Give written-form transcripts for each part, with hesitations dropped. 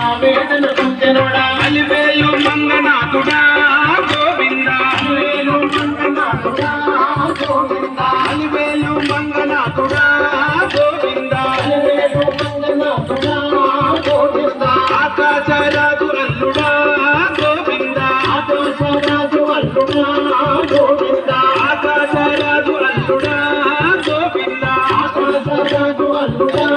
ఆవేదన పొందెనోడా అలివేలు మంగనాథుడా గోవింద అలివేలు మంగనాథుడా గోవింద అలివేలు మంగనాథుడా గోవింద అలివేలు మంగనాథుడా గోవింద ఆకాశరాజు అల్లుడా గోవింద ఆకాశరాజు అల్లుడా గోవింద ఆకాశరాజు అల్లుడా గోవింద ఆకాశరాజు అల్లుడా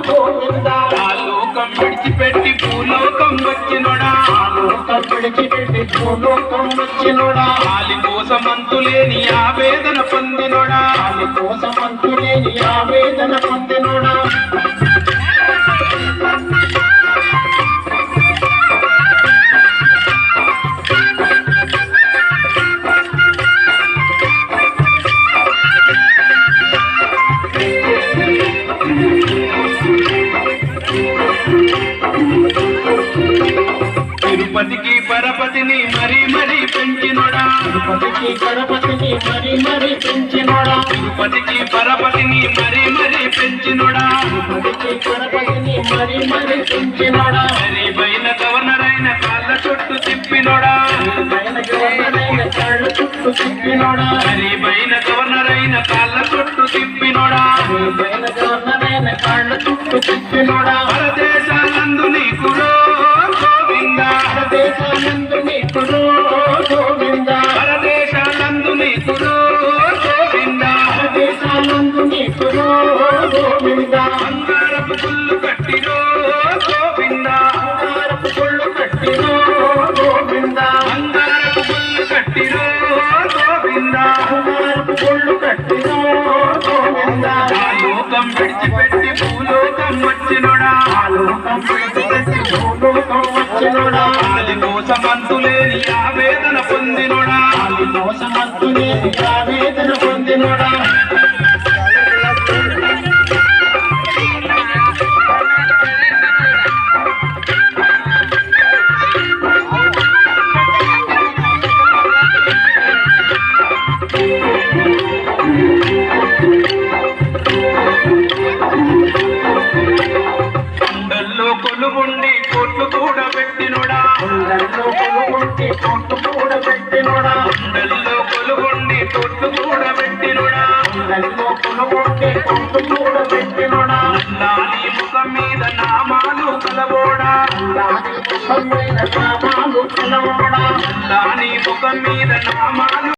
గోవింద ఆ లోకం విడిచిపెట్టి భూలోకం వచ్చినోడా లోకం విడిచిపెట్టి భూలోకం వచ్చినోడా ఆలి కోసమంతులేని ఆవేదన పొందినోడా ఆమె కోసమంతులేని ఆవేదన పొందినోడా తిరుపతికి పరపతిని మరీ మరీ పెంచినోడా తిరుపతికి గణపతిని మరీ పెంచినోడా తిరుపతికి పరపతిని మరీ మరీ పెంచినోడా తిరుపతికి గణపతిని మరీ పెంచినోడా గరీబైన గవర్నరైన కాళ్ళ చుట్టూ తిప్పినోడా పైన గవర్నరైన కాళ్ళ చుట్టూ తిప్పినోడా గరీబైన గవర్నరైన కాళ్ళ చుట్టూ తిప్పినోడా పైన గవర్నరైన కాళ్ళ చుట్టూ తిప్పినోడా పరదేశానందు నీకు గోవింద దేశానందు నీకు గోవింద పరదేశానందు నీకు గోవింద దేశానందు నీకు గోవింద బంగారపు గుళ్ళు కట్టిరో గోవింద బంగారపు కొళ్ళు కట్టినో గోవింద బంగారపు గుళ్ళు కట్టిరో గోవింద బంగారపు కొళ్ళు కట్టినో గోవింద ఆ లోకం విడిచిపెట్టి భూలోకం వచ్చినోడా లోకం విడిచిపెట్టి భూలోకం వచ్చినోడా ఆలి కోసమంతులేని ఆవేదన పొందినోడా ఆమె దోషమంతులేని ఆవేదన పొందినోడా కొండల్లో కొలువుండి కోట్లు కూడా పెట్టినోడా కొండల్లో కొలువుంటి కోట్లు కూడా పెట్టినోడా కొండల్లో కొలువుండి కోట్లు కూడా పెట్టినోడా కొండల్లో కొలువుంటి కోట్లు కూడా పెట్టినోడా నాని ముఖం మీద నామాలు కలబోడా నాని ముఖం మీద నామాలు కలవడా నాని ముఖం మీద నామాలు